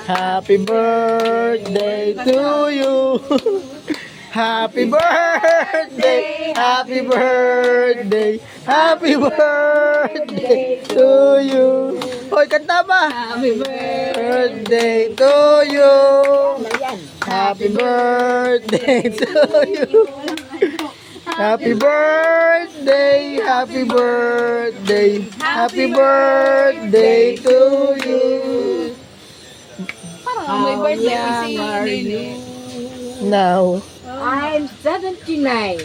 Happy birthday to you. Happy birthday, happy birthday, happy birthday to you. Hoy, kanta ba? Happy Birthday to you. Happy birthday to you. Happy birthday, happy birthday, happy birthday to you. Parang may birthday si Nino. Now, I'm 79.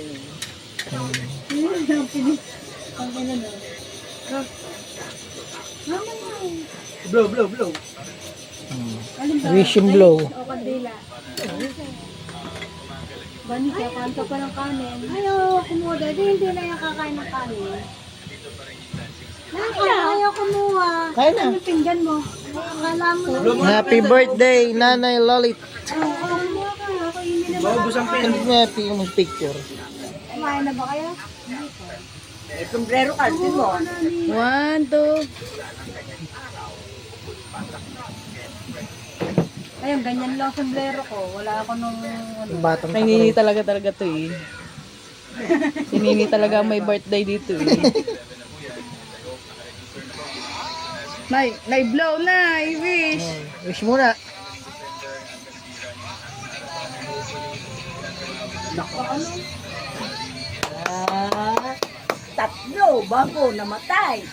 Blow. wish him blow. O kandila. Bani, kakain ka pa ng kanin. Ayaw, kumuha. Dahil hindi na yung kakain ng kanin. Ayaw kumuha. Kain na. Ano yung pinggan mo? Akala mo na. Happy birthday, Nanay Lolit. Kumuha ka. Ako hindi na Maubos ang pin. Happy yung picture. Kumain na ba kayo? Sombrero ka, di mo. 1, 2. Ayun, ganyan lang sombrero ko. Wala ako nung... Batang Kay Nini talaga to eh. Si Nini talaga ang may birthday dito eh. Blow na, I-wish. Wish muna. Tatlo bago namatay.